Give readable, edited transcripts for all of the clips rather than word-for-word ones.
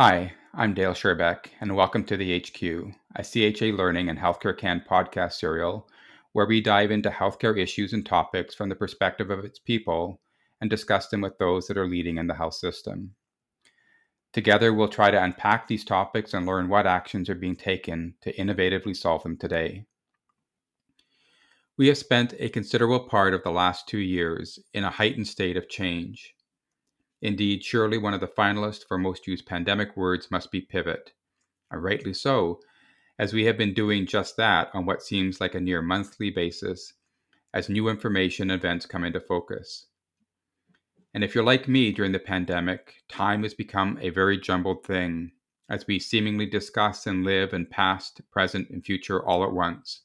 Hi, I'm Dale Sherbeck, and welcome to the HQ, a CHA Learning and Healthcare Can podcast serial where we dive into healthcare issues and topics from the perspective of its people and discuss them with those that are leading in the health system. Together, we'll try to unpack these topics and learn what actions are being taken to innovatively solve them today. We have spent a considerable part of the last 2 years in a heightened state of change. Indeed, surely one of the finalists for most used pandemic words must be pivot, and rightly so, as we have been doing just that on what seems like a near monthly basis as new information and events come into focus. And if you're like me during the pandemic, time has become a very jumbled thing as we seemingly discuss and live in past, present, and future all at once.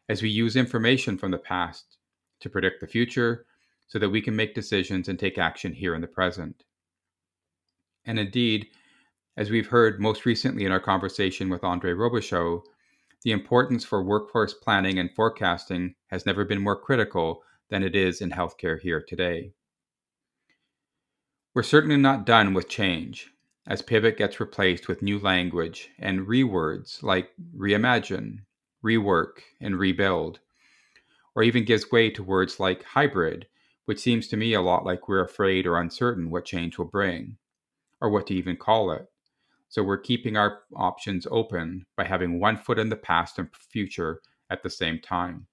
As we use information from the past to predict the future, so that we can make decisions and take action here in the present. And indeed, as we've heard most recently in our conversation with Andre Robichaud, the importance for workforce planning and forecasting has never been more critical than it is in healthcare here today. We're certainly not done with change, as pivot gets replaced with new language and rewords like reimagine, rework, and rebuild, or even gives way to words like hybrid, which seems to me a lot like we're afraid or uncertain what change will bring, or what to even call it. So we're keeping our options open by having one foot in the past and future at the same time.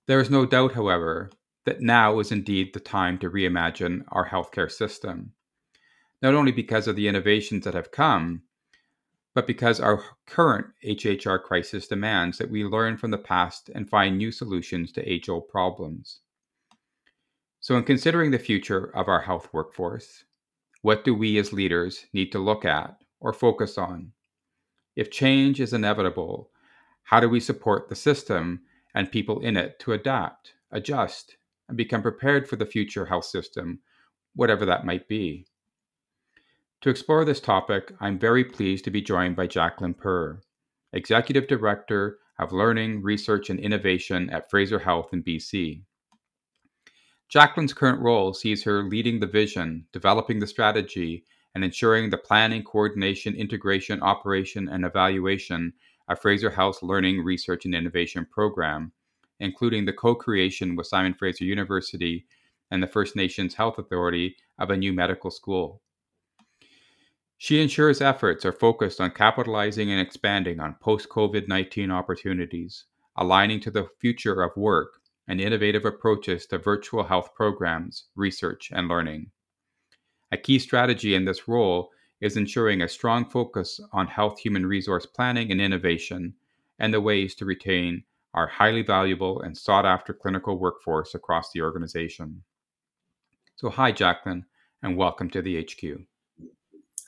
There is no doubt, however, that now is indeed the time to reimagine our healthcare system, not only because of the innovations that have come, but because our current HHR crisis demands that we learn from the past and find new solutions to age-old problems. So in considering the future of our health workforce, what do we as leaders need to look at or focus on? If change is inevitable, how do we support the system and people in it to adapt, adjust, and become prepared for the future health system, whatever that might be? To explore this topic, I'm very pleased to be joined by Jacqueline Per, Executive Director of Learning, Research, and Innovation at Fraser Health in BC. Jacqueline's current role sees her leading the vision, developing the strategy, and ensuring the planning, coordination, integration, operation, and evaluation of Fraser Health's Learning, Research, and Innovation program, including the co-creation with Simon Fraser University and the First Nations Health Authority of a new medical school. She ensures efforts are focused on capitalizing and expanding on post-COVID-19 opportunities, aligning to the future of work, and innovative approaches to virtual health programs, research, and learning. A key strategy in this role is ensuring a strong focus on health human resource planning and innovation, and the ways to retain our highly valuable and sought-after clinical workforce across the organization. So hi, Jacqueline, and welcome to the HQ.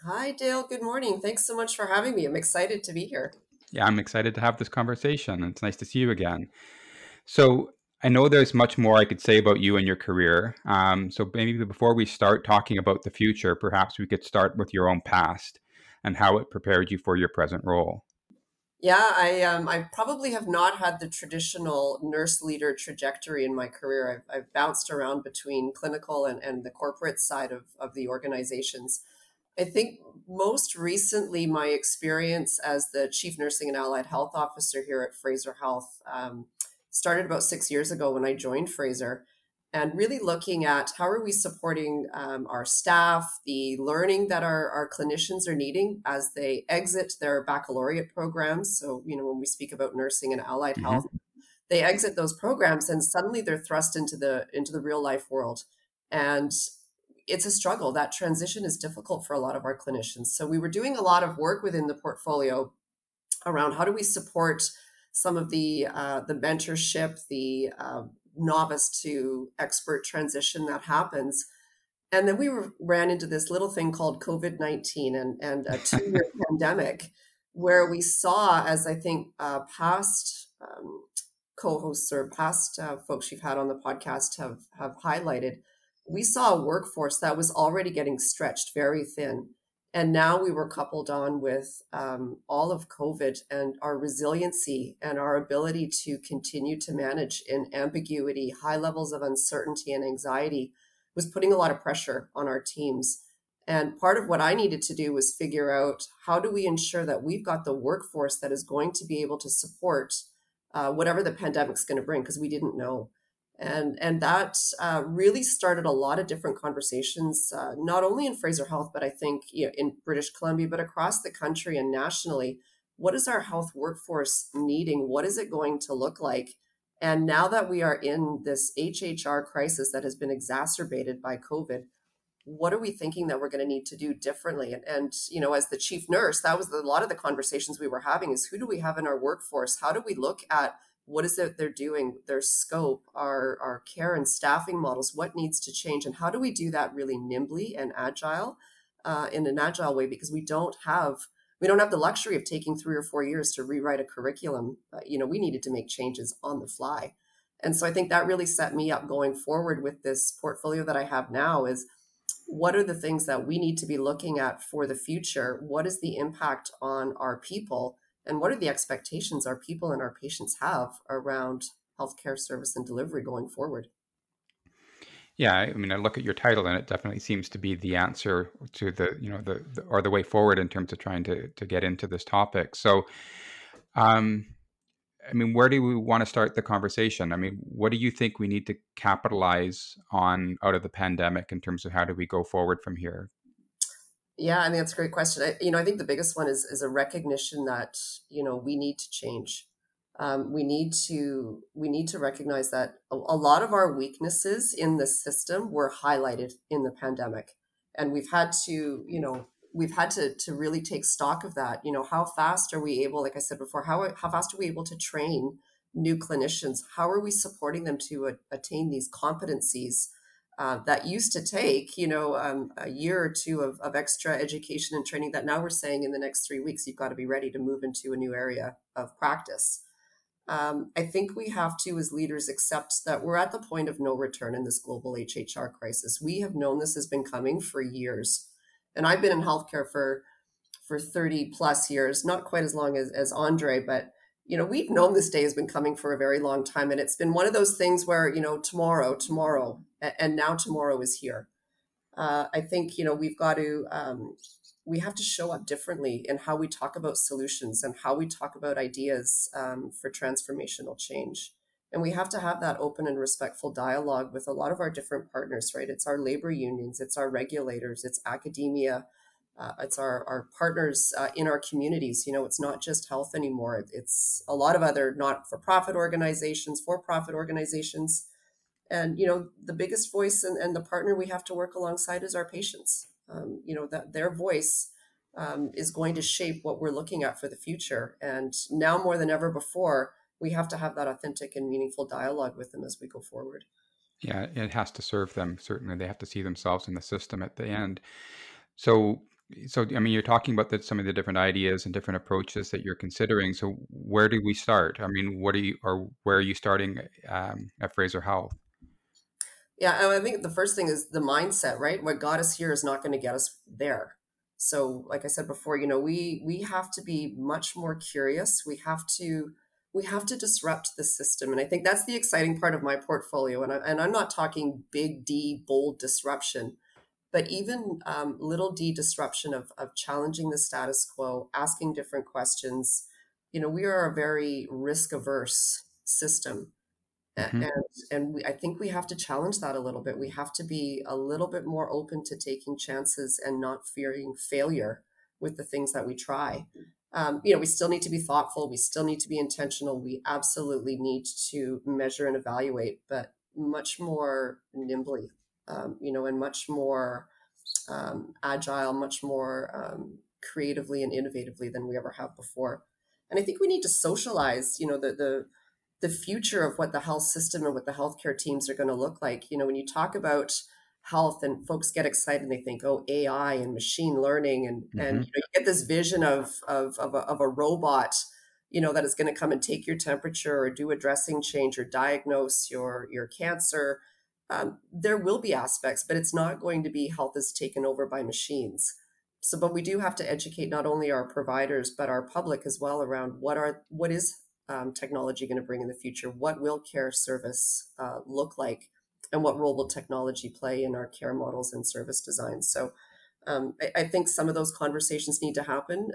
Hi, Dale. Good morning. Thanks so much for having me. I'm excited to be here. Yeah, I'm excited to have this conversation. It's nice to see you again. So I know there's much more I could say about you and your career. So maybe before we start talking about the future, perhaps we could start with your own past and how it prepared you for your present role. Yeah, I probably have not had the traditional nurse leader trajectory in my career. I've bounced around between clinical and the corporate side of the organizations. I think most recently, my experience as the Chief Nursing and Allied Health Officer here at Fraser Health started about 6 years ago when I joined Fraser, and really looking at how are we supporting our staff, the learning that our clinicians are needing as they exit their baccalaureate programs. So, when we speak about nursing and allied Mm-hmm. health, they exit those programs and suddenly they're thrust into the real life world. And it's a struggle. That transition is difficult for a lot of our clinicians. So we were doing a lot of work within the portfolio around how do we support some of the mentorship, the novice to expert transition that happens. And then we ran into this little thing called COVID-19 and a 2-year pandemic, where we saw, as I think past co-hosts or past folks you've had on the podcast have highlighted, we saw a workforce that was already getting stretched very thin. And now we were coupled on with all of COVID, and our resiliency and our ability to continue to manage in ambiguity, high levels of uncertainty and anxiety was putting a lot of pressure on our teams. And part of what I needed to do was figure out how do we ensure that we've got the workforce that is going to be able to support whatever the pandemic's going to bring, because we didn't know. And that really started a lot of different conversations, not only in Fraser Health, but I think, in British Columbia, but across the country and nationally. What is our health workforce needing? What is it going to look like? And now that we are in this HHR crisis that has been exacerbated by COVID, what are we thinking that we're going to need to do differently? And as the chief nurse, that was a lot of the conversations we were having, is who do we have in our workforce? How do we look at what is it they're doing, their scope, our care and staffing models, what needs to change, and how do we do that really nimbly and agile, in an agile way, because we don't have the luxury of taking 3 or 4 years to rewrite a curriculum. We needed to make changes on the fly. And so I think that really set me up going forward with this portfolio that I have now. Is what are the things that we need to be looking at for the future? What is the impact on our people? And what are the expectations our people and our patients have around healthcare service and delivery going forward? Yeah, I mean, I look at your title, and it definitely seems to be the answer to or the way forward in terms of trying to get into this topic. So, um, I mean, where do we want to start the conversation? I mean, what do you think we need to capitalize on out of the pandemic in terms of how do we go forward from here? Yeah, I mean, that's a great question. I think the biggest one is a recognition that, we need to change. We need to recognize that a lot of our weaknesses in the system were highlighted in the pandemic, and we've had to really take stock of that. How fast are we able, like I said before, how fast are we able to train new clinicians? How are we supporting them to attain these competencies that used to take, a year or two of extra education and training, that now we're saying in the next 3 weeks, you've got to be ready to move into a new area of practice. I think we have to, as leaders, accept that we're at the point of no return in this global HHR crisis. We have known this has been coming for years. And I've been in healthcare for 30 plus years, not quite as long as Andre, but we've known this day has been coming for a very long time. And it's been one of those things where, tomorrow, and now tomorrow is here. I think, we have to show up differently in how we talk about solutions and how we talk about ideas, for transformational change. And we have to have that open and respectful dialogue with a lot of our different partners, right? It's our labor unions, it's our regulators, it's academia, it's our partners in our communities. It's not just health anymore. It's a lot of other not-for-profit organizations, for-profit organizations. And, the biggest voice and the partner we have to work alongside is our patients. That their voice is going to shape what we're looking at for the future. And now more than ever before, we have to have that authentic and meaningful dialogue with them as we go forward. Yeah, it has to serve them. Certainly, they have to see themselves in the system at the end. So, so I mean, you're talking about some of the different ideas and different approaches that you're considering. So, where do we start? I mean, where are you starting at Fraser Health? Yeah, and I think the first thing is the mindset, right? What got us here is not going to get us there. So, like I said before, we have to be much more curious. We have to disrupt the system, and I think that's the exciting part of my portfolio. And I'm not talking big D, bold disruption, but even little d disruption of challenging the status quo, asking different questions. We are a very risk averse system. Hmm. I think we have to challenge that a little bit. We have to be a little bit more open to taking chances and not fearing failure with the things that we try. We still need to be thoughtful. We still need to be intentional. We absolutely need to measure and evaluate, but much more nimbly, and much more agile, much more creatively and innovatively than we ever have before. And I think we need to socialize, the future of what the health system and what the healthcare teams are going to look like. When you talk about health and folks get excited and they think, oh, AI and machine learning, and Hmm. you get this vision of a robot, that is going to come and take your temperature or do a dressing change or diagnose your cancer. There will be aspects, but it's not going to be health is taken over by machines. So, but we do have to educate not only our providers, but our public as well around what is technology going to bring in the future? What will care service look like? And what role will technology play in our care models and service design? So I think some of those conversations need to happen.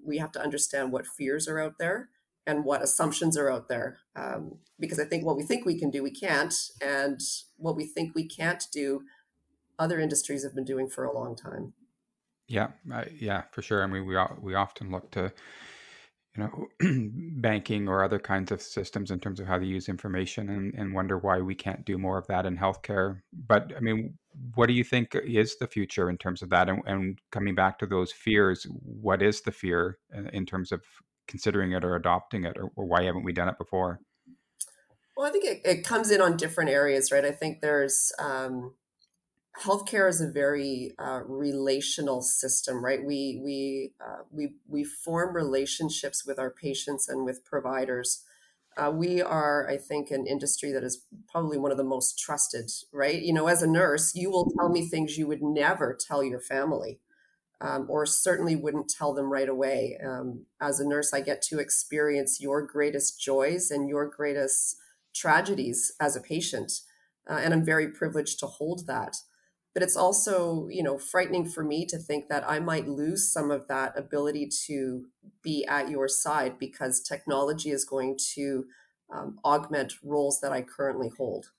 We have to understand what fears are out there and what assumptions are out there. Because I think what we think we can do, we can't. And what we think we can't do, other industries have been doing for a long time. Yeah, yeah, for sure. I mean, we often look to, banking or other kinds of systems in terms of how they use information, and wonder why we can't do more of that in healthcare. But I mean, what do you think is the future in terms of that? And coming back to those fears, what is the fear in terms of considering it or adopting it, or why haven't we done it before? Well, I think it comes in on different areas, right? I think there's healthcare is a very relational system, right? We form relationships with our patients and with providers. We are, I think, an industry that is probably one of the most trusted, right? You know, as a nurse, you will tell me things you would never tell your family, or certainly wouldn't tell them right away. As a nurse, I get to experience your greatest joys and your greatest tragedies as a patient, and I'm very privileged to hold that. But it's also, you know, frightening for me to think that I might lose some of that ability to be at your side because technology is going to augment roles that I currently hold.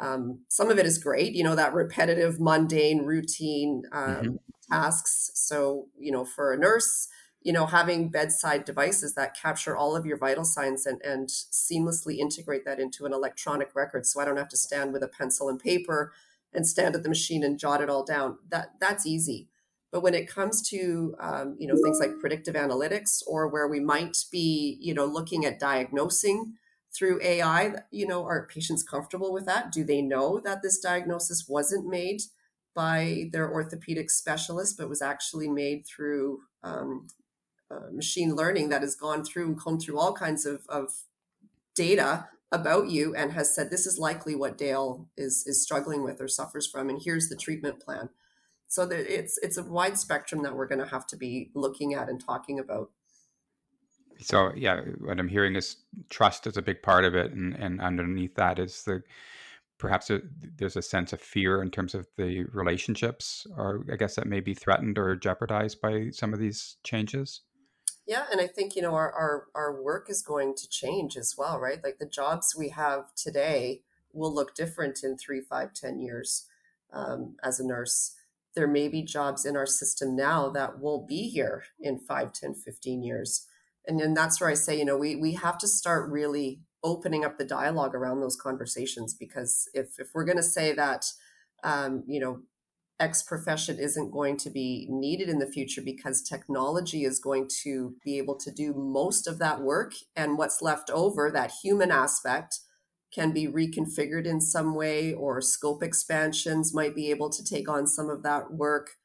Some of it is great, you know, that repetitive, mundane, routine Hmm. tasks. So, you know, for a nurse, you know, having bedside devices that capture all of your vital signs and seamlessly integrate that into an electronic record, so I don't have to stand with a pencil and paper and stand at the machine and jot it all down. That's easy. But when it comes to you know, things like predictive analytics, or where we might be, you know, looking at diagnosing through AI, you know, are patients comfortable with that? Do they know that this diagnosis wasn't made by their orthopedic specialist, but was actually made through machine learning that has gone through and combed through all kinds of data about you and has said this is likely what Dale is struggling with or suffers from, and here's the treatment plan. So that it's a wide spectrum that we're going to have to be looking at and talking about. So yeah, what I'm hearing is trust is a big part of it, and underneath that is perhaps there's a sense of fear in terms of the relationships, or I guess that may be threatened or jeopardized by some of these changes. Yeah, and I think, you know, our work is going to change as well, right? Like the jobs we have today will look different in 3, 5, 10 years. As a nurse, there may be jobs in our system now that won't be here in 5, 10, 15 years. And then that's where I say, you know, we have to start really opening up the dialogue around those conversations, because if we're going to say that, you know, X profession isn't going to be needed in the future because technology is going to be able to do most of that work, and what's left over, that human aspect, can be reconfigured in some way, or scope expansions might be able to take on some of that work.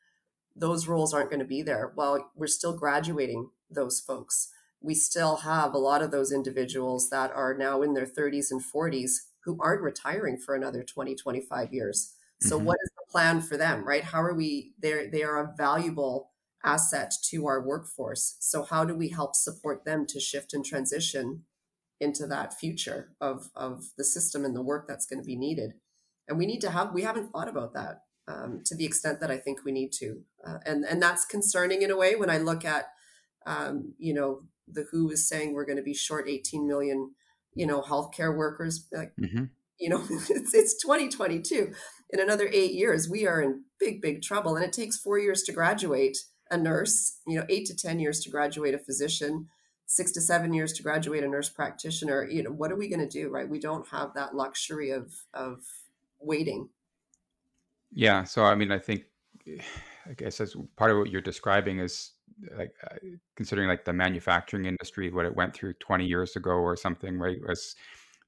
Those roles aren't going to be there. Well, we're still graduating those folks. We still have a lot of those individuals that are now in their 30s and 40s who aren't retiring for another 20, 25 years. So Hmm. what is the plan for them, right? How are we there? They are a valuable asset to our workforce. So how do we help support them to shift and transition into that future of the system and the work that's going to be needed? And we haven't thought about that to the extent that I think we need to. And that's concerning in a way when I look at, you know, the WHO is saying we're going to be short 18 million, you know, healthcare workers. Like, Hmm. you know, it's 2022. In another 8 years, we are in big, big trouble. And it takes 4 years to graduate a nurse, you know, 8 to 10 years to graduate a physician, 6 to 7 years to graduate a nurse practitioner. You know, what are we going to do, right? We don't have that luxury of waiting. Yeah. So I mean, I think, I guess as part of what you're describing is like considering like the manufacturing industry, what it went through 20 years ago or something, right? Was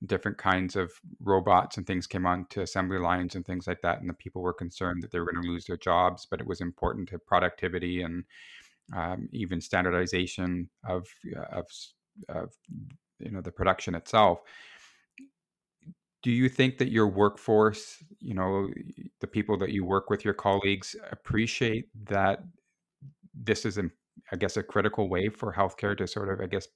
different kinds of robots and things came onto assembly lines and things like that, and the people were concerned that they were going to lose their jobs, but it was important to productivity and even standardization of the production itself. Do you think that your workforce, the people that you work with, your colleagues, appreciate that this is, I guess, a critical way for healthcare to sort of, I guess,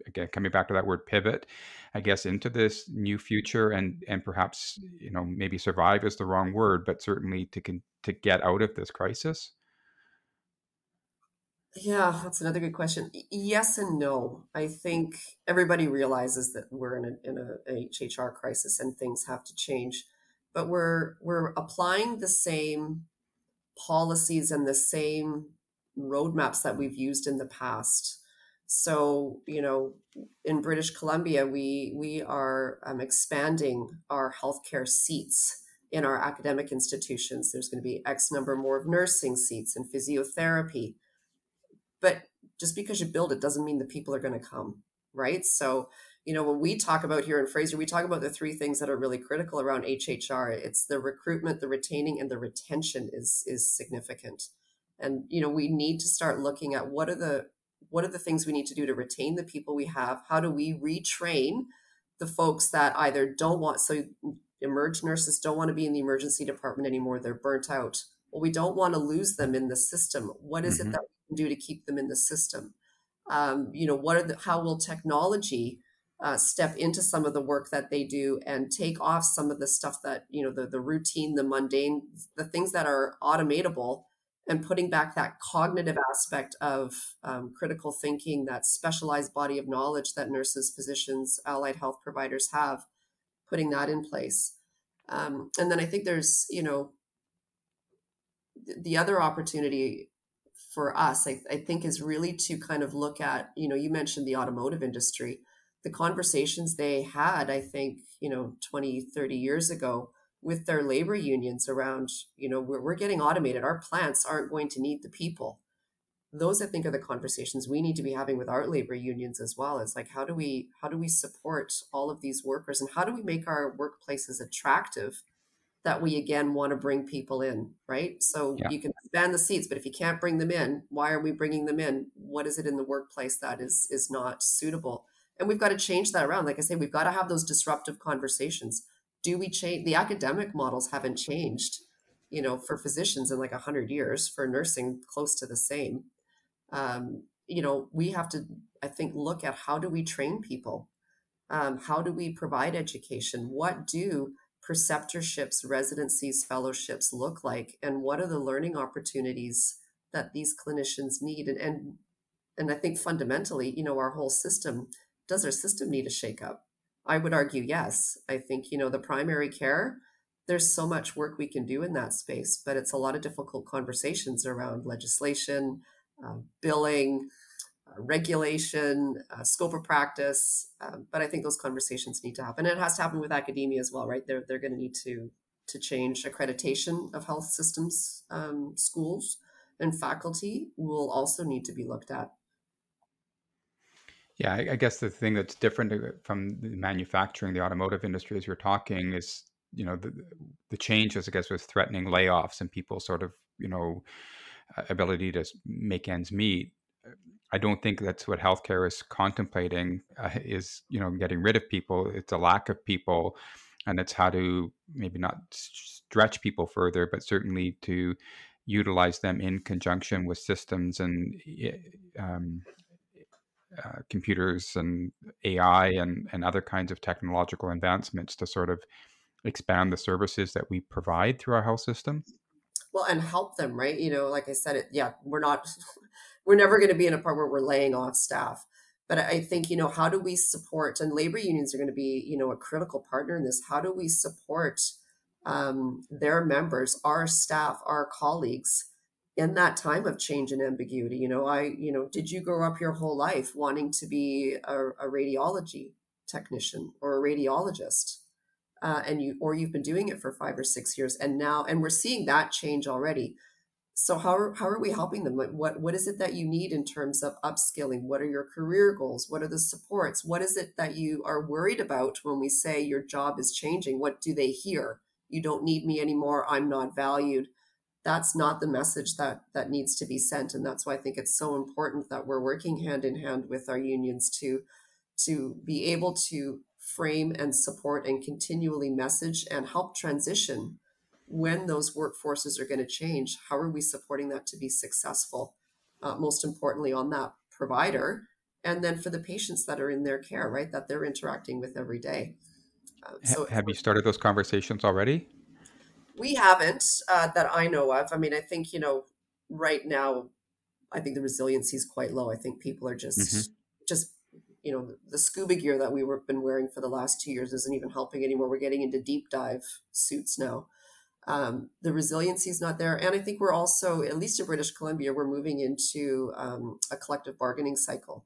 again, coming back to that word pivot, I guess, into this new future and perhaps, maybe survive is the wrong word, but certainly to get out of this crisis? Yeah, that's another good question. Yes and no. I think everybody realizes that we're in a HHR crisis and things have to change, but we're applying the same policies and the same roadmaps that we've used in the past. So, in British Columbia, we are expanding our healthcare seats in our academic institutions. There's going to be X number more of nursing seats and physiotherapy, but just because you build it doesn't mean the people are going to come, right? So, when we talk about here in Fraser, we talk about the three things that are really critical around HHR. It's the recruitment, the retaining, and the retention is significant. And we need to start looking at what are the things we need to do to retain the people we have. How do we retrain the folks that either don't want, so emerge nurses don't want to be in the emergency department anymore, they're burnt out. Well, we don't want to lose them in the system. What is it Hmm. that we can do to keep them in the system? How will technology step into some of the work that they do and take off some of the stuff that, the routine, the mundane, the things that are automatable, and putting back that cognitive aspect of critical thinking, that specialized body of knowledge that nurses, physicians, allied health providers have, putting that in place. And then I think there's, the other opportunity for us, I think, is really to kind of look at, you mentioned the automotive industry, the conversations they had, I think, 20, 30 years ago with their labor unions around, we're getting automated. Our plants aren't going to need the people. Those, I think, are the conversations we need to be having with our labor unions as well. Is like, how do we support all of these workers, and how do we make our workplaces attractive, that we again want to bring people in, right? So Yeah. you can expand the seats, but if you can't bring them in, why are we bringing them in? What is it in the workplace that is not suitable? And we've got to change that around. Like I say, we've got to have those disruptive conversations. Do we change? The academic models haven't changed, for physicians in like 100 years, for nursing close to the same. We have to, I think, look at how do we train people, how do we provide education? What do preceptorships, residencies, fellowships look like? And what are the learning opportunities that these clinicians need? And I think fundamentally, our whole system, does our system need a shakeup? I would argue yes. I think, the primary care, there's so much work we can do in that space, but it's a lot of difficult conversations around legislation, billing, regulation, scope of practice. But I think those conversations need to happen. And it has to happen with academia as well, right? They're going to need to change accreditation of health systems. Schools and faculty will also need to be looked at. Yeah, I guess the thing that's different from the manufacturing, the automotive industry, as you're talking, is the changes, I guess, was threatening layoffs and people sort of ability to make ends meet. I don't think that's what healthcare is contemplating. Is getting rid of people. It's a lack of people, and it's how to maybe not stretch people further, but certainly to utilize them in conjunction with systems and um, computers and AI and other kinds of technological advancements to sort of expand the services that we provide through our health system. Well, and help them, right? Like I said, yeah, we're not, we're never going to be in a part where we're laying off staff. But I think, how do we support, and labor unions are going to be, a critical partner in this. How do we support their members, our staff, our colleagues in that time of change and ambiguity? Did you grow up your whole life wanting to be a radiology technician or a radiologist? You've been doing it for 5 or 6 years, and we're seeing that change already. So how are we helping them? Like, what is it that you need in terms of upskilling? What are your career goals? What are the supports? What is it that you are worried about when we say your job is changing? What do they hear? You don't need me anymore. I'm not valued. That's not the message that needs to be sent. And that's why I think it's so important that we're working hand in hand with our unions to be able to frame and support and continually message and help transition when those workforces are going to change. How are we supporting that to be successful? Most importantly, on that provider, and then for the patients that are in their care, right, that they're interacting with every day. So Have you started those conversations already? we haven't, that I know of. I mean, I think, right now, I think the resiliency is quite low. I think people are Hmm. just the scuba gear that been wearing for the last 2 years isn't even helping anymore. We're getting into deep dive suits now. The resiliency is not there. And I think we're also, at least in British Columbia, we're moving into a collective bargaining cycle.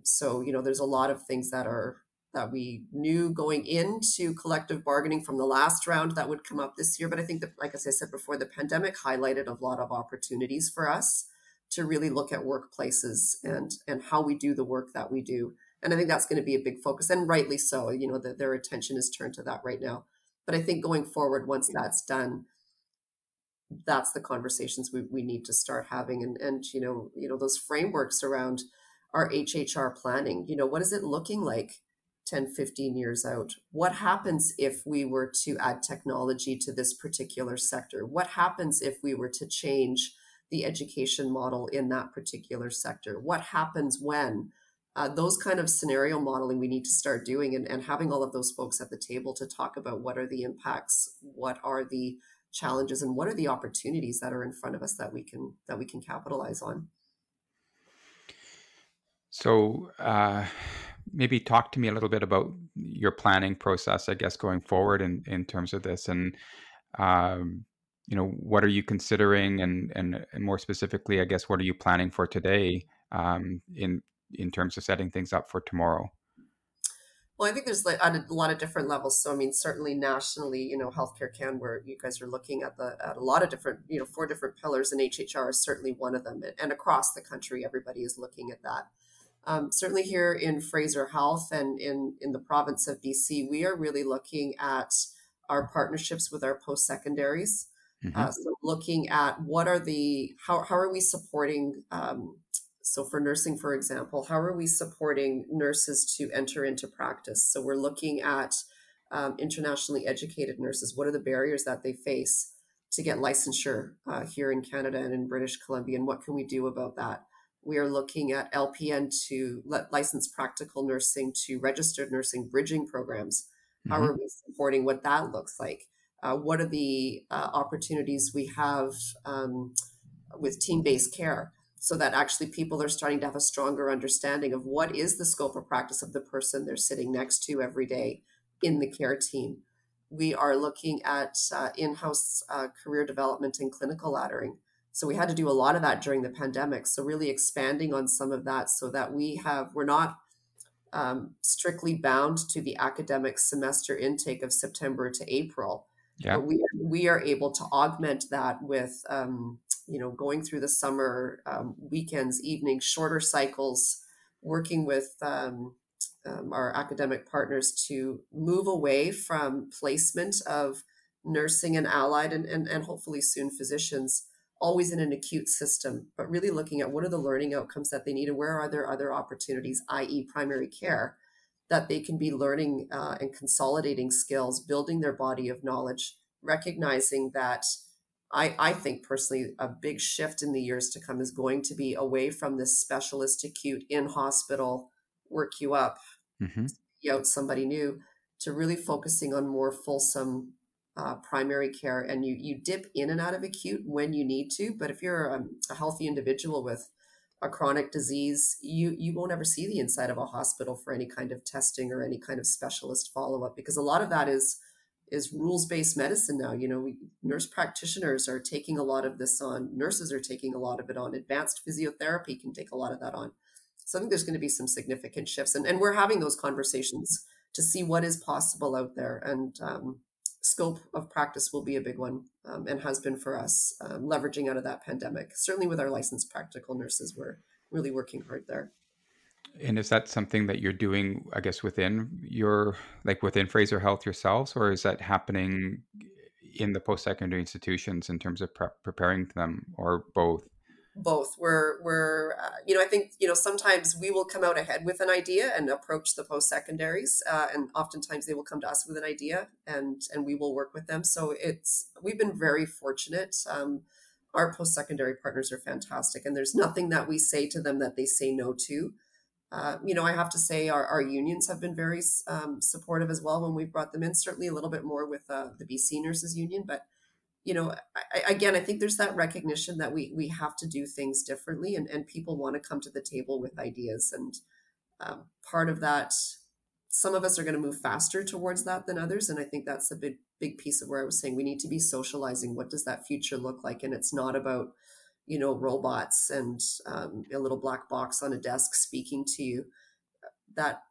So, there's a lot of things that we knew going into collective bargaining from the last round that would come up this year. But I think that, like as I said before, the pandemic highlighted a lot of opportunities for us to really look at workplaces and how we do the work that we do. And I think that's going to be a big focus, and rightly so. Their attention is turned to that right now. But I think going forward, once that's done, that's the conversations we need to start having. And those frameworks around our HHR planning, what is it looking like 10, 15 years out? What happens if we were to add technology to this particular sector? What happens if we were to change the education model in that particular sector? What happens when? Those kind of scenario modeling we need to start doing, and having all of those folks at the table to talk about what are the impacts, what are the challenges, and what are the opportunities that are in front of us that we can capitalize on. So maybe talk to me a little bit about your planning process, I guess, going forward in terms of this, and what are you considering, and more specifically, I guess, what are you planning for today, in terms of setting things up for tomorrow? Well, I think there's like at a lot of different levels. So I mean, certainly nationally, Healthcare Can, where you guys are looking at a lot of different, 4 different pillars, and HHR is certainly one of them. And across the country, everybody is looking at that. Certainly here in Fraser Health and in the province of BC, we are really looking at our partnerships with our post-secondaries. Hmm. So looking at how are we supporting, so for nursing, for example, how are we supporting nurses to enter into practice? So we're looking at internationally educated nurses. What are the barriers that they face to get licensure here in Canada and in British Columbia, and what can we do about that? We are looking at LPN to licensed practical nursing to registered nursing bridging programs. How Hmm. are we supporting what that looks like? What are the opportunities we have with team-based care, so that actually people are starting to have a stronger understanding of what is the scope of practice of the person they're sitting next to every day in the care team. We are looking at in-house career development and clinical laddering. So we had to do a lot of that during the pandemic. So really expanding on some of that so that we're not strictly bound to the academic semester intake of September to April, Yeah. but we are able to augment that with going through the summer, weekends, evenings, shorter cycles, working with our academic partners to move away from placement of nursing and allied and hopefully soon physicians, always in an acute system, but really looking at what are the learning outcomes that they need and where are there other opportunities, i.e. primary care, that they can be learning and consolidating skills, building their body of knowledge, recognizing that I think personally a big shift in the years to come is going to be away from this specialist acute in hospital, work you up, Hmm. you out somebody new, to really focusing on more fulsome primary care. And you dip in and out of acute when you need to, but if you're a healthy individual with a chronic disease, you won't ever see the inside of a hospital for any kind of testing or any kind of specialist follow-up, because a lot of that is rules-based medicine now. Nurse practitioners are taking a lot of this on. Nurses are taking a lot of it on. Advanced physiotherapy can take a lot of that on. So I think there's going to be some significant shifts, and we're having those conversations to see what is possible out there. And scope of practice will be a big one, and has been for us, leveraging out of that pandemic. Certainly with our licensed practical nurses, we're really working hard there. And is that something that you're doing, I guess, within Fraser Health yourselves, or is that happening in the post-secondary institutions in terms of preparing them, or both? Both. I think, sometimes we will come out ahead with an idea and approach the post secondaries, and oftentimes they will come to us with an idea, and we will work with them. So we've been very fortunate. Our post secondary partners are fantastic, and there's nothing that we say to them that they say no to. I have to say our unions have been very supportive as well when we've brought them in. Certainly a little bit more with the BC Nurses Union, but again, I think there's that recognition that we have to do things differently, and people want to come to the table with ideas. And part of that, some of us are going to move faster towards that than others. And I think that's a big piece of where I was saying we need to be socializing. What does that future look like? And it's not about, robots and a little black box on a desk speaking to you. That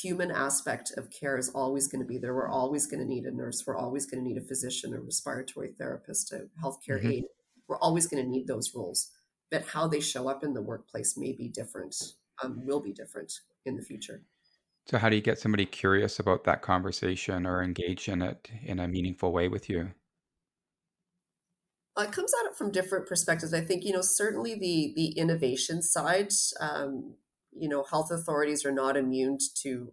human aspect of care is always going to be there. We're always going to need a nurse. We're always going to need a physician, a respiratory therapist, a healthcare Hmm. aide. We're always going to need those roles. But how they show up in the workplace may be different, will be different in the future. So how do you get somebody curious about that conversation or engage in it in a meaningful way with you? It comes at it from different perspectives. I think, certainly the innovation side, health authorities are not immune to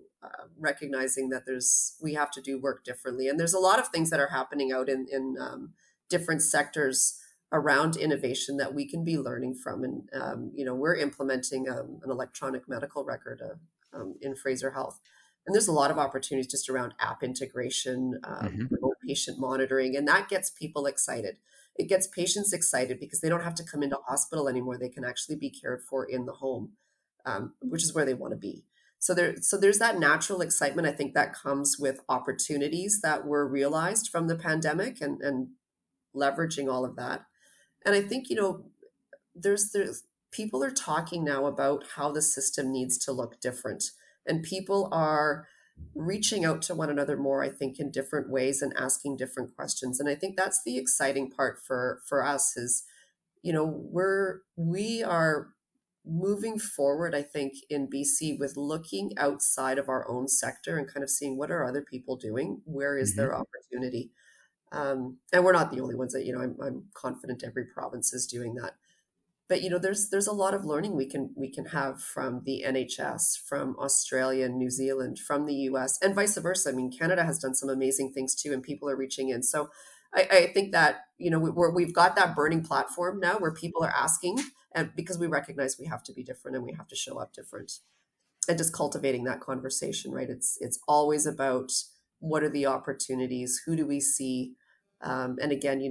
recognizing that we have to do work differently. And there's a lot of things that are happening out in different sectors around innovation that we can be learning from. And, we're implementing an electronic medical record in Fraser Health. And there's a lot of opportunities just around app integration, Hmm. remote patient monitoring, and that gets people excited. It gets patients excited because they don't have to come into hospital anymore. They can actually be cared for in the home, which is where they want to be. So there's that natural excitement. I think that comes with opportunities that were realized from the pandemic and leveraging all of that. And I think, there's people are talking now about how the system needs to look different, and people are reaching out to one another more, I think, in different ways and asking different questions. And I think that's the exciting part for us is, we are moving forward, I think, in BC with looking outside of our own sector and kind of seeing what are other people doing, where is Hmm. there opportunity. And we're not the only ones that, I'm confident every province is doing that. But there's a lot of learning we can have from the NHS, from Australia and New Zealand, from the US, and vice versa. I mean, Canada has done some amazing things too, and people are reaching in. So I think that we've got that burning platform now where people are asking, and because we recognize we have to be different and we have to show up different, and just cultivating that conversation, right? It's always about what are the opportunities, who do we see, and again,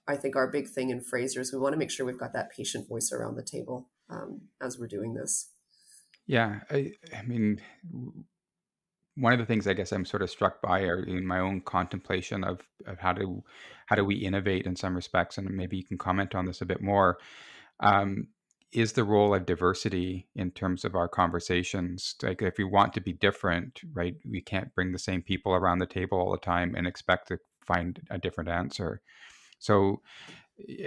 I think our big thing in Fraser is we want to make sure we've got that patient voice around the table as we're doing this. Yeah, I mean, one of the things I guess I'm sort of struck by are in my own contemplation of how do we innovate in some respects, and maybe you can comment on this a bit more. Um, is the role of diversity in terms of our conversations? Like, if we want to be different, right, we can't bring the same people around the table all the time and expect to find a different answer. So,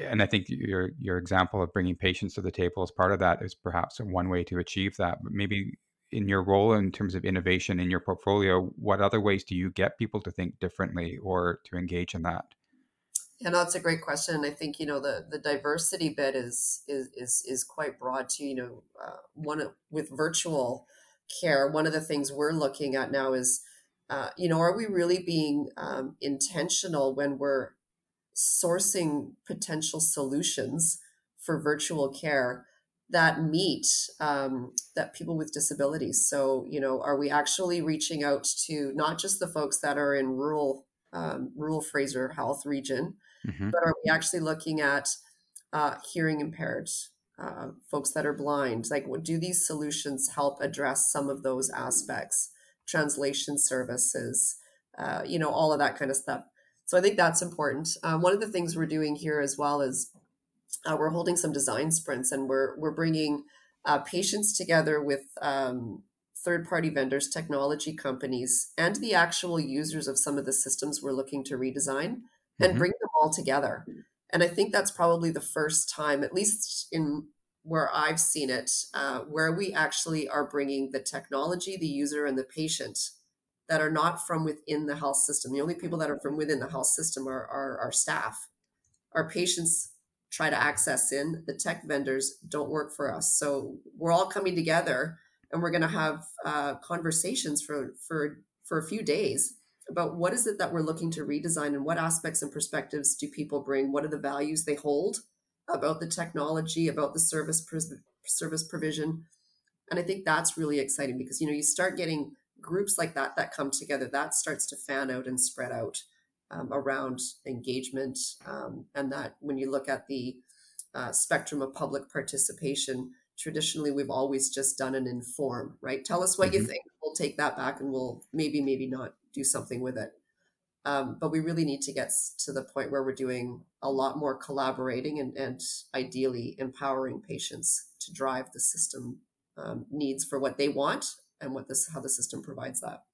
and I think your example of bringing patients to the table as part of that is perhaps one way to achieve that. But maybe in your role in terms of innovation in your portfolio, what other ways do you get people to think differently or to engage in that? Yeah, no, that's a great question. And I think, the diversity bit is quite broad too. With virtual care, one of the things we're looking at now is, are we really being intentional when we're sourcing potential solutions for virtual care that meet that people with disabilities. So, are we actually reaching out to not just the folks that are in rural Fraser Health region, Hmm. but are we actually looking at hearing impaired folks that are blind? Like, do these solutions help address some of those aspects? Translation services, all of that kind of stuff. So I think that's important. One of the things we're doing here as well is we're holding some design sprints, and we're bringing patients together with third party vendors, technology companies, and the actual users of some of the systems we're looking to redesign, and Hmm. bring them all together. And I think that's probably the first time, at least in where I've seen it, where we actually are bringing the technology, the user, and the patient that are not from within the health system. The only people that are from within the health system are our staff. Our patients try to access in, the tech vendors don't work for us. So we're all coming together, and we're going to have conversations for a few days about what is it that we're looking to redesign, and what aspects and perspectives do people bring, what are the values they hold about the technology, about the service provision. And I think that's really exciting because, you start getting groups like that come together, that starts to fan out and spread out. around engagement, and that when you look at the spectrum of public participation, traditionally we've always just done an inform, right? Tell us what you Hmm. think. We'll take that back and we'll maybe not do something with it. But we really need to get to the point where we're doing a lot more collaborating and ideally empowering patients to drive the system needs for what they want and how the system provides that.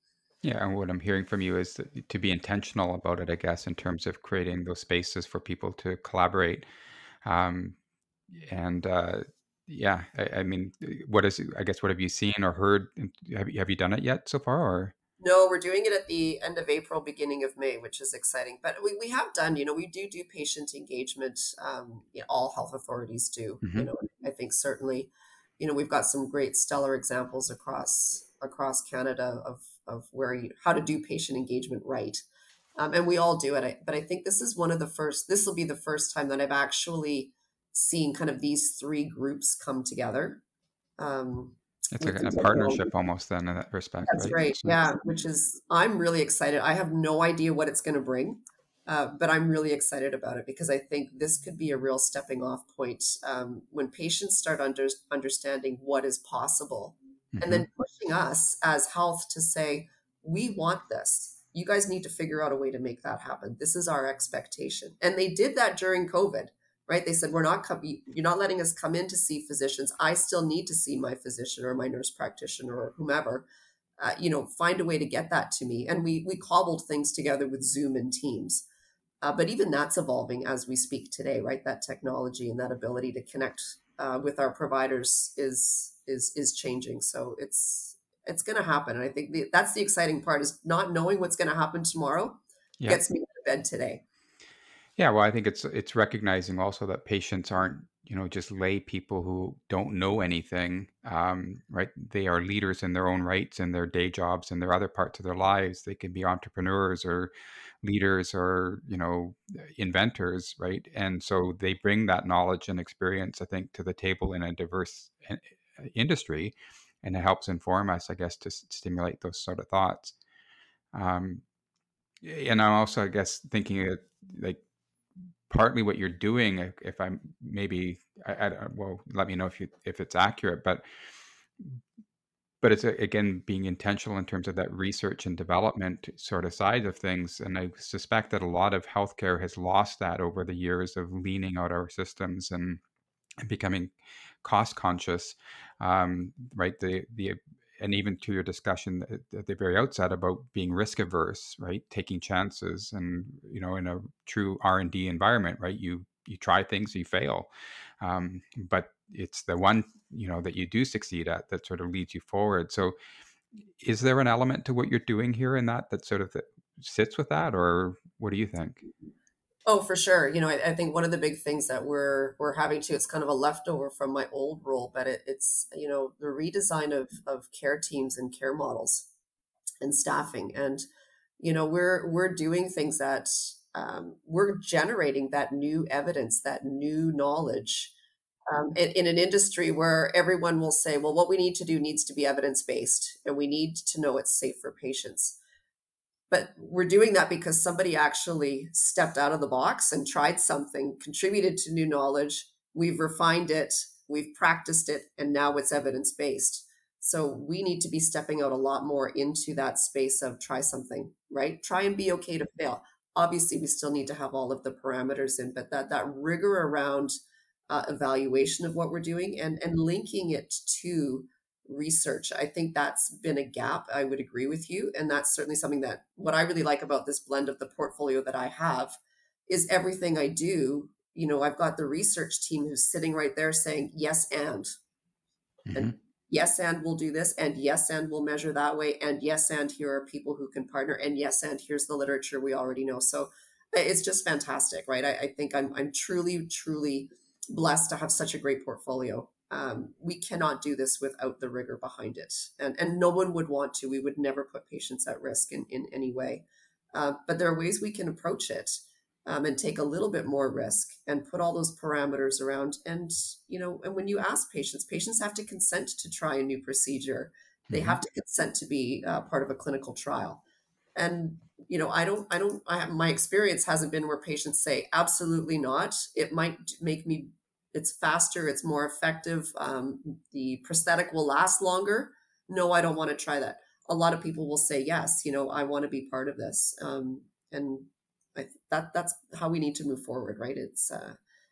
Yeah, and what I'm hearing from you is to be intentional about it, I guess, in terms of creating those spaces for people to collaborate. Um, and yeah, I mean, what is, I guess, what have you seen or heard? Have you done it yet so far? Or No, we're doing it at the end of April, beginning of May, which is exciting. But we have done, we do patient engagement. All health authorities do, Mhm. I think certainly, we've got some great stellar examples across Canada of how to do patient engagement right. And we all do it. But I think this will be the first time that I've actually seen kind of these three groups come together. Um, It's with the a technology. partnership almost then in that respect, That's right? right. So, Yeah, which is, I'm really excited. I have no idea what it's going to bring, but I'm really excited about it because I think this could be a real stepping off point when patients start understanding what is possible and mhm. then pushing us as health to say, we want this. You guys need to figure out a way to make that happen. This is our expectation. And they did that during COVID, right? They said, you're not letting us come in to see physicians. I still need to see my physician or my nurse practitioner or whomever. Find a way to get that to me. And we cobbled things together with Zoom and Teams. But even that's evolving as we speak today, right? That technology and that ability to connect with our providers is changing. So it's going to happen. And I think that's the exciting part is not knowing what's going to happen tomorrow Yeah. gets me out of bed today. Yeah, well, I think it's recognizing also that patients aren't, just lay people who don't know anything, right? They are leaders in their own rights in their day jobs and their other parts of their lives. They can be entrepreneurs or leaders or, inventors, right? And so they bring that knowledge and experience, I think, to the table in a diverse industry, and it helps inform us, I guess, to stimulate those sort of thoughts. Um, and I'm also, I guess, thinking that, like, partly what you're doing, if I'm maybe, well, let me know if it's accurate, but it's again being intentional in terms of that research and development sort of side of things, and I suspect that a lot of healthcare has lost that over the years of leaning out our systems and becoming cost conscious, right? The and even to your discussion at the very outset about being risk averse, right? Taking chances, and in a true R&D environment, right? You try things, you fail, but it's the one that you do succeed at that sort of leads you forward. So, is there an element to what you're doing here in that sort of sits with that, or what do you think? Oh, for sure. I think one of the big things that we're having to, it's kind of a leftover from my old role, but it's the redesign of care teams and care models and staffing. And we're doing things that we're generating that new evidence, that new knowledge in an industry where everyone will say, well, what we need to do needs to be evidence based, and we need to know it's safe for patients. But we're doing that because somebody actually stepped out of the box and tried something, contributed to new knowledge. We've refined it, we've practiced it, and now it's evidence based. So we need to be stepping out a lot more into that space of try something, right? Try and be okay to fail. Obviously, we still need to have all of the parameters in, but that rigor around evaluation of what we're doing and linking it to research. I think that's been a gap. I would agree with you. And that's certainly something that what I really like about this blend of the portfolio that I have is everything I do. I've got the research team who's sitting right there saying, yes, and Hmm. yes, and we'll do this, and yes, and we'll measure that way, and yes, and here are people who can partner, and yes, and here's the literature we already know. So it's just fantastic, right? I think I'm truly, truly blessed to have such a great portfolio. We cannot do this without the rigor behind it, and no one would want to. We would never put patients at risk in any way. But there are ways we can approach it and take a little bit more risk and put all those parameters around. And and when you ask patients have to consent to try a new procedure. They Hmm. have to consent to be part of a clinical trial. And my experience hasn't been where patients say absolutely not. It might make me, it's faster, it's more effective, the prosthetic will last longer. No, I don't want to try that. A lot of people will say yes, I want to be part of this. And that's how we need to move forward, right? It's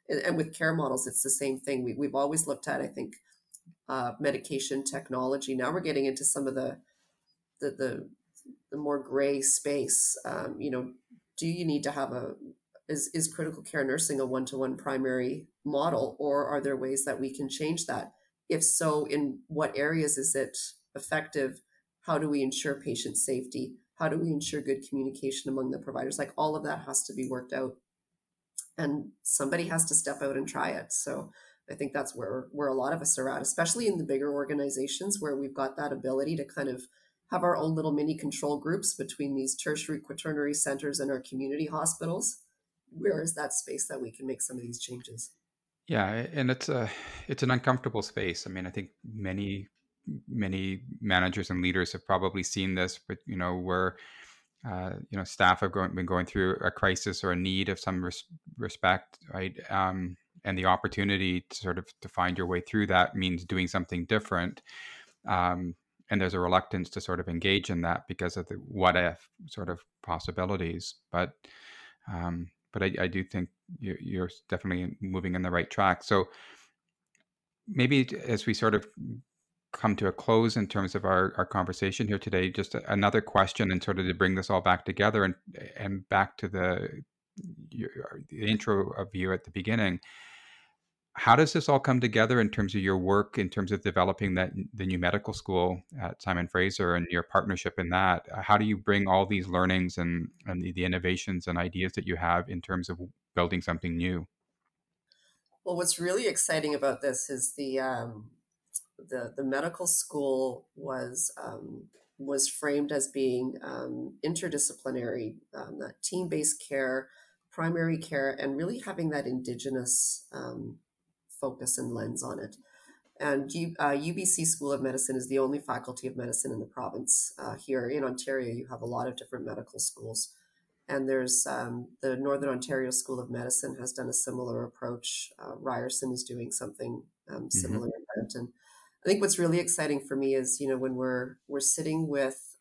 and with care models, it's the same thing. We've always looked at, I think, medication technology. Now we're getting into some of the the more gray space. Do you need to have is critical care nursing a one-to-one primary model, or are there ways that we can change that? If so, in what areas is it effective? How do we ensure patient safety? How do we ensure good communication among the providers? Like, all of that has to be worked out, and somebody has to step out and try it. So I think that's where a lot of us are at, especially in the bigger organizations where we've got that ability to kind of have our own little mini control groups between these tertiary quaternary centers and our community hospitals. Where is that space that we can make some of these changes? Yeah, and it's an uncomfortable space. I mean, I think many managers and leaders have probably seen this, but where staff have been going through a crisis or a need of some respect, right? And the opportunity to sort of to find your way through that means doing something different. And there's a reluctance to sort of engage in that because of the what if sort of possibilities. But I do think you're definitely moving in the right track. So maybe as we sort of come to a close in terms of our conversation here today, just another question and sort of to bring this all back together and back to the intro of you at the beginning. How does this all come together in terms of your work, in terms of developing the new medical school at Simon Fraser and your partnership in that? How do you bring all these learnings and the innovations and ideas that you have in terms of building something new? Well, what's really exciting about this is the medical school was framed as being interdisciplinary, that team-based care, primary care, and really having that Indigenous focus and lens on it. And UBC School of Medicine is the only faculty of medicine in the province. Here in Ontario, you have a lot of different medical schools. And there's the Northern Ontario School of Medicine has done a similar approach. Ryerson is doing something similar Hmm. in Brampton. I think what's really exciting for me is, when we're sitting with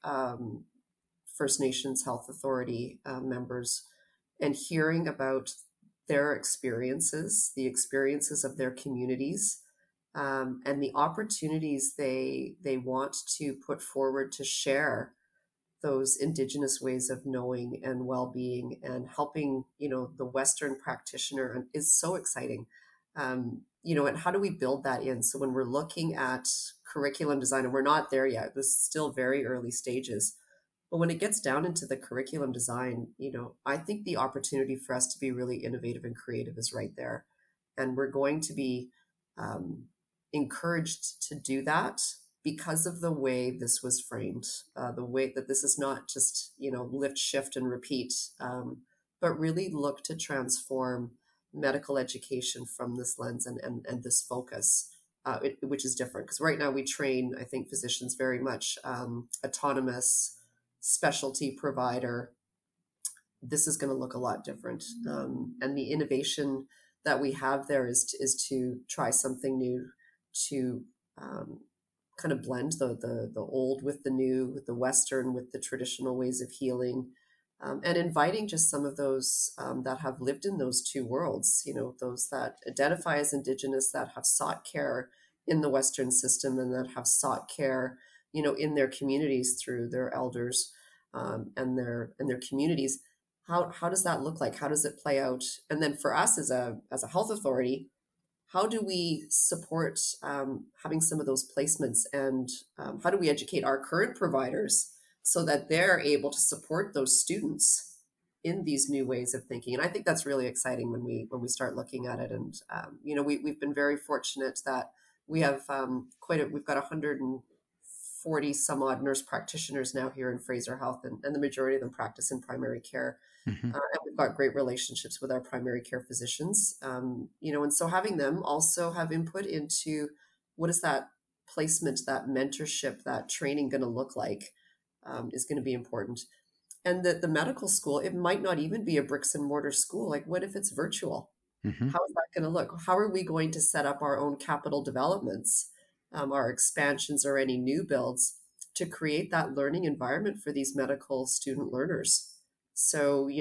First Nations Health Authority members and hearing about their experiences, the experiences of their communities, and the opportunities they want to put forward to share those Indigenous ways of knowing and well-being and helping, the Western practitioner is so exciting. And how do we build that in? So when we're looking at curriculum design, and we're not there yet, this is still very early stages, but when it gets down into the curriculum design, I think the opportunity for us to be really innovative and creative is right there. And we're going to be encouraged to do that because of the way this was framed, the way that this is not just, lift, shift, and repeat, but really look to transform medical education from this lens and this focus, which is different. Because right now we train, I think, physicians very much autonomous specialty provider. This is going to look a lot different. And the innovation that we have there is to try something new, to kind of blend the old with the new, with the Western, with the traditional ways of healing, and inviting just some of those that have lived in those two worlds, those that identify as Indigenous, that have sought care in the Western system and that have sought care, in their communities through their elders and their communities. How does that look like? How does it play out? And then for us as a health authority, how do we support having some of those placements, and how do we educate our current providers so that they're able to support those students in these new ways of thinking? And I think that's really exciting when we start looking at it. And we've been very fortunate that we have we've got 140 some odd nurse practitioners now here in Fraser Health, and the majority of them practice in primary care. Hmm. And we've got great relationships with our primary care physicians, and so having them also have input into what is that placement, that mentorship, that training going to look like, is going to be important. And that the medical school, it might not even be a bricks and mortar school. Like, what if it's virtual? Hmm. How is that going to look? How are we going to set up our own capital developments, our expansions, or any new builds to create that learning environment for these medical student learners? So,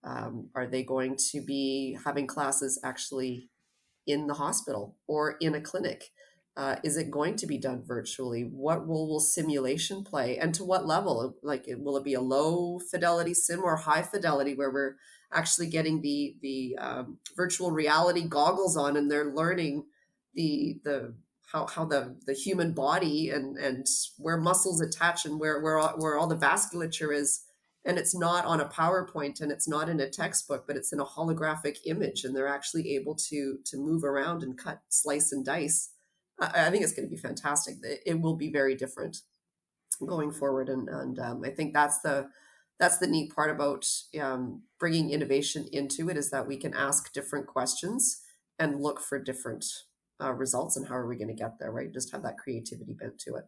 are they going to be having classes actually in the hospital or in a clinic? Is it going to be done virtually? What role will simulation play, and to what level? Like, will it be a low fidelity sim or high fidelity, where we're actually getting the virtual reality goggles on, and they're learning the how the human body and where muscles attach, and where all the vasculature is, and it's not on a PowerPoint, and it's not in a textbook, but it's in a holographic image, and they're actually able to move around and cut, slice, and dice. I think it's going to be fantastic. It will be very different going forward, and I think that's the neat part about bringing innovation into it, is that we can ask different questions and look for different results. And how are we going to get there? Right? Just have that creativity bent to it.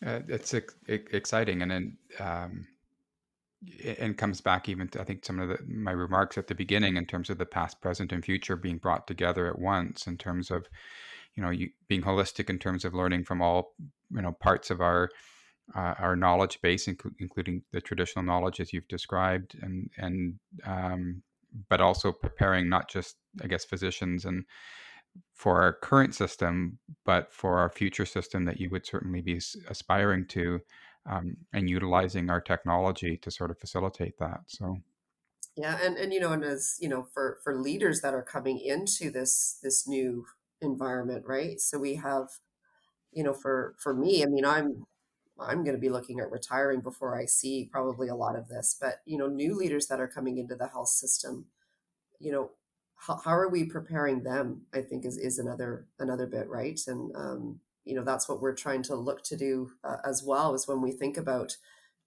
It's exciting, and then and comes back even to, I think, some of my remarks at the beginning in terms of the past, present, and future being brought together at once, in terms of, you being holistic in terms of learning from all, parts of our knowledge base, including the traditional knowledge as you've described, and but also preparing not just, I guess, physicians and for our current system, but for our future system that you would certainly be aspiring to, and utilizing our technology to sort of facilitate that. So, Yeah, and as for leaders that are coming into this new environment, right? So we have, for me, I mean, I'm going to be looking at retiring before I see probably a lot of this. But new leaders that are coming into the health system, you know, how are we preparing them? I think is another bit, right? And that's what we're trying to look to do as well. Is when we think about,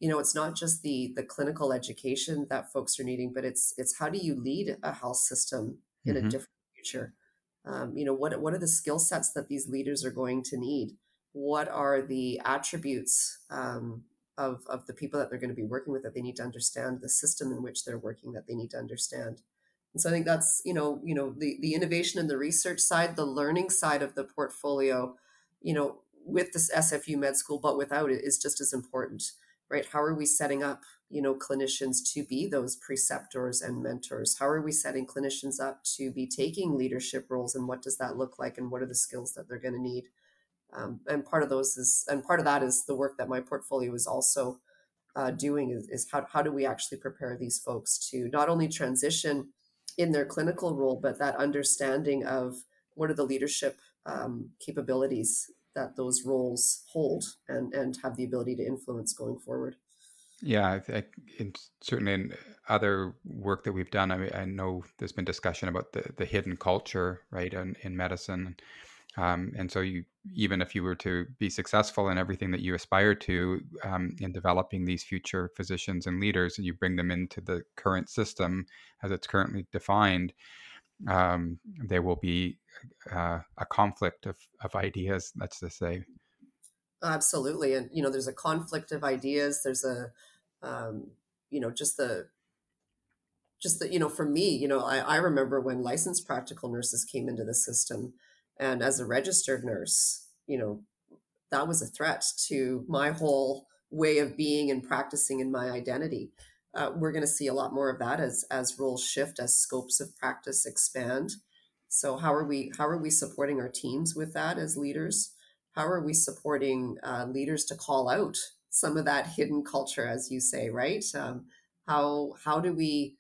it's not just the clinical education that folks are needing, but it's how do you lead a health system in a hmm different future? What are the skill sets that these leaders are going to need? What are the attributes of the people that they're going to be working with, that they need to understand, the system in which they're working that they need to understand? And so I think that's, the innovation and the research side, the learning side of the portfolio, with this SFU med school, but without it, is just as important, right? How are we setting up, clinicians to be those preceptors and mentors? How are we setting clinicians up to be taking leadership roles, and what does that look like, and what are the skills that they're going to need? And part of that is the work that my portfolio is also doing, is how do we actually prepare these folks to not only transition in their clinical role, but that understanding of what are the leadership capabilities that those roles hold, and have the ability to influence going forward. yeah, certainly in other work that we've done, I know there's been discussion about the hidden culture, right, in medicine. And so even if you were to be successful in everything that you aspire to, in developing these future physicians and leaders, and you bring them into the current system as it's currently defined, there will be a conflict of ideas, let's just say. Absolutely. And there's a conflict of ideas. There's a um, you know just the for me, I remember when licensed practical nurses came into the system, and as a registered nurse, that was a threat to my whole way of being and practicing, in my identity. We're going to see a lot more of that as roles shift, as scopes of practice expand. So how are we supporting our teams with that as leaders? How are we supporting leaders to call out some of that hidden culture, as you say, right? How do we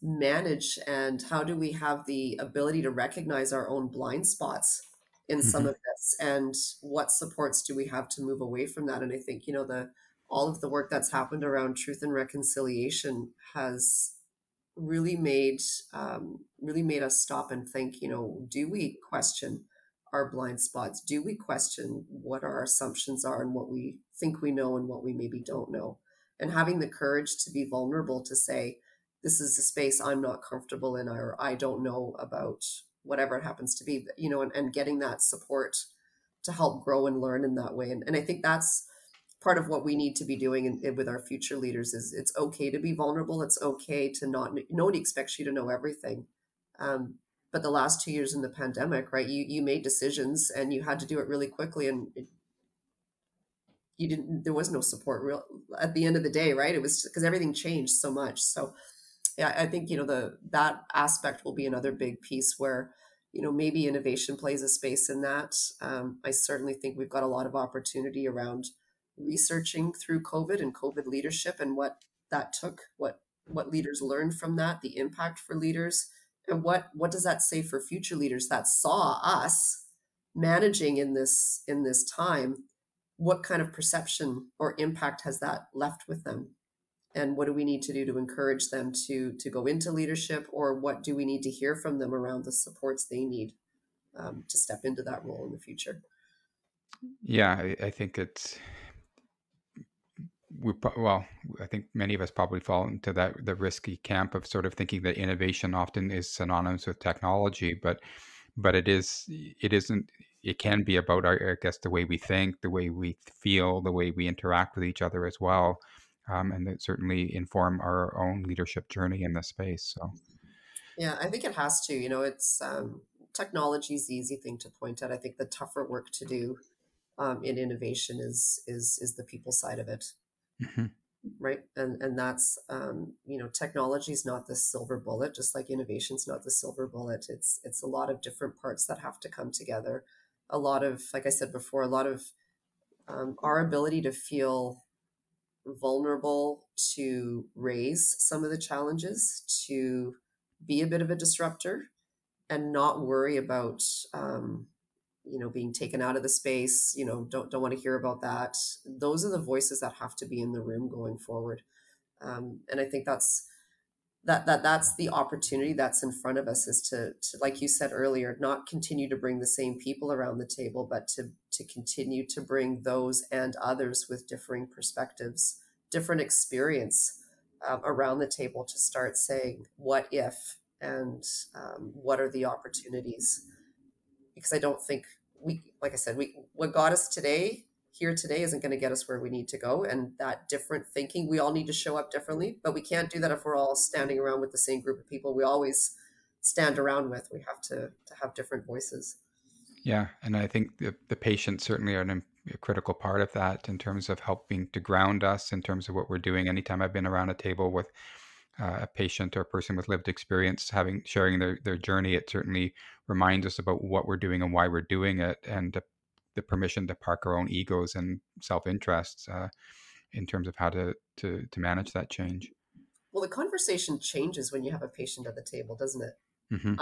manage, and how do we have the ability to recognize our own blind spots in some Hmm. of this, and what supports do we have to move away from that? And I think the all of the work that's happened around truth and reconciliation has really made us stop and think, do we question our blind spots? Do we question what our assumptions are, and what we think we know, and what we maybe don't know? And having the courage to be vulnerable, to say, this is a space I'm not comfortable in, or I don't know about, whatever it happens to be, and getting that support to help grow and learn in that way. And I think that's part of what we need to be doing with our future leaders is it's okay to be vulnerable. It's okay to not, nobody expects you to know everything. Um, but the last 2 years in the pandemic, right, you made decisions and you had to do it really quickly, and you didn't, there was no support real at the end of the day, right? It was because everything changed so much. So yeah, I think, that aspect will be another big piece where, maybe innovation plays a space in that. I certainly think we've got a lot of opportunity around researching through COVID and COVID leadership and what that took, what leaders learned from that, the impact for leaders, and what does that say for future leaders that saw us managing in this time? What kind of perception or impact has that left with them? And what do we need to do to encourage them to go into leadership, or what do we need to hear from them around the supports they need to step into that role in the future? Yeah, I think it's well, I think many of us probably fall into the risky camp of sort of thinking that innovation often is synonymous with technology, but it isn't. It can be about I guess the way we think, the way we feel, the way we interact with each other as well, and that certainly inform our own leadership journey in this space. So. Yeah, I think it has to. It's technology is the easy thing to point at. I think the tougher work to do in innovation is the people side of it, Mhm. right? And that's technology is not the silver bullet, just like innovation is not the silver bullet. It's a lot of different parts that have to come together. A lot of, like I said before, a lot of our ability to feel vulnerable, to raise some of the challenges, to be a bit of a disruptor, and not worry about being taken out of the space. Don't want to hear about that. Those are the voices that have to be in the room going forward. And I think that's the opportunity that's in front of us, is to, like you said earlier, not continue to bring the same people around the table, but to continue to bring those and others with differing perspectives, different experience around the table, to start saying, what if, and what are the opportunities? Because I don't think like I said, what got us here today isn't going to get us where we need to go. And that different thinking, we all need to show up differently, but we can't do that if we're all standing around with the same group of people we always stand around with. We have to have different voices. Yeah, and I think the patients certainly are a critical part of that in terms of helping to ground us in terms of what we're doing. Anytime I've been around a table with a patient or a person with lived experience, sharing their journey, it certainly reminds us about what we're doing and why we're doing it, and the permission to park our own egos and self-interests in terms of how to manage that change. Well, the conversation changes when you have a patient at the table, doesn't it? Hmm.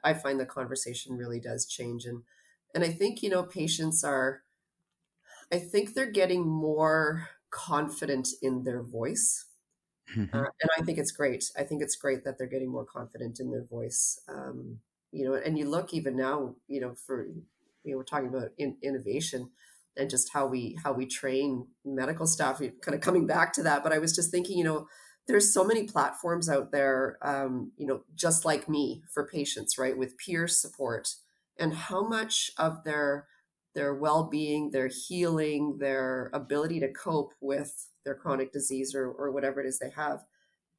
I find the conversation really does change. And I think, patients are, I think they're getting more confident in their voice. Hmm. And I think it's great. I think it's great that they're getting more confident in their voice. And you look even now, we're talking about innovation and just how we train medical staff. Kind of coming back to that, but I was just thinking, there's so many platforms out there, just like me, for patients, right, with peer support, and how much of their well-being, their healing, their ability to cope with their chronic disease, or whatever it is they have,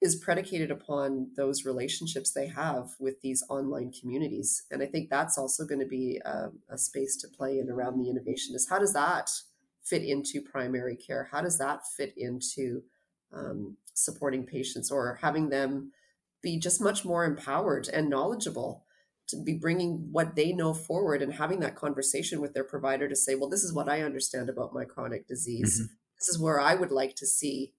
is predicated upon those relationships they have with these online communities. And I think that's also going to be a space to play in around the innovation, is how does that fit into primary care? How does that fit into supporting patients, or having them be just much more empowered and knowledgeable to be bringing what they know forward, and having that conversation with their provider to say, well, this is what I understand about my chronic disease. Hmm. This is where I would like to see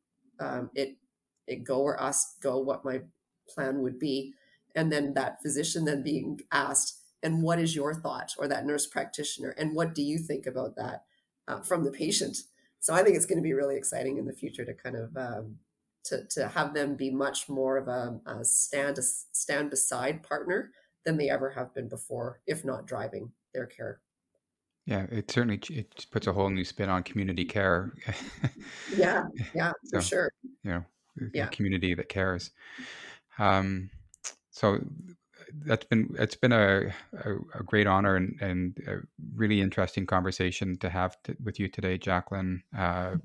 it go, or us go, what my plan would be. And then that physician then being asked, and what is your thought, or that nurse practitioner, and what do you think about that, from the patient? So I think it's going to be really exciting in the future to kind of to have them be much more of a stand beside partner than they ever have been before, if not driving their care. Yeah, it certainly it just puts a whole new spin on community care. Yeah, yeah, for So, sure. you know, a Yeah. community that cares. Um, so it's been a great honor and a really interesting conversation to have with you today, Jacqueline. I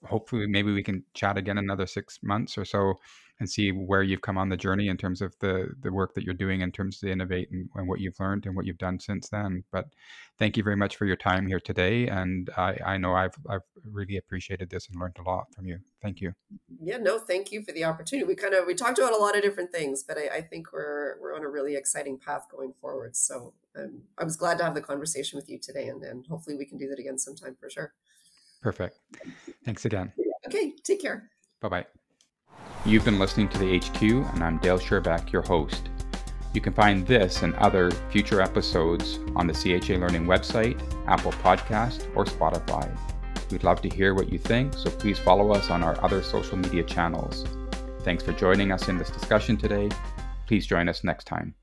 hopefully maybe we can chat again another 6 months or so and see where you've come on the journey in terms of the work that you're doing in terms of innovate and what you've learned and what you've done since then. But thank you very much for your time here today, and I know I've really appreciated this and learned a lot from you. Thank you. Yeah, no, thank you for the opportunity. We talked about a lot of different things, but I think we're on a really exciting path going forward. So I was glad to have the conversation with you today, and hopefully we can do that again sometime for sure. Perfect. Thanks again. Okay, take care. Bye-bye. You've been listening to the HQ, and I'm Dale Sherback, your host. You can find this and other future episodes on the CHA Learning website, Apple Podcast, or Spotify. We'd love to hear what you think, so please follow us on our other social media channels. Thanks for joining us in this discussion today. Please join us next time.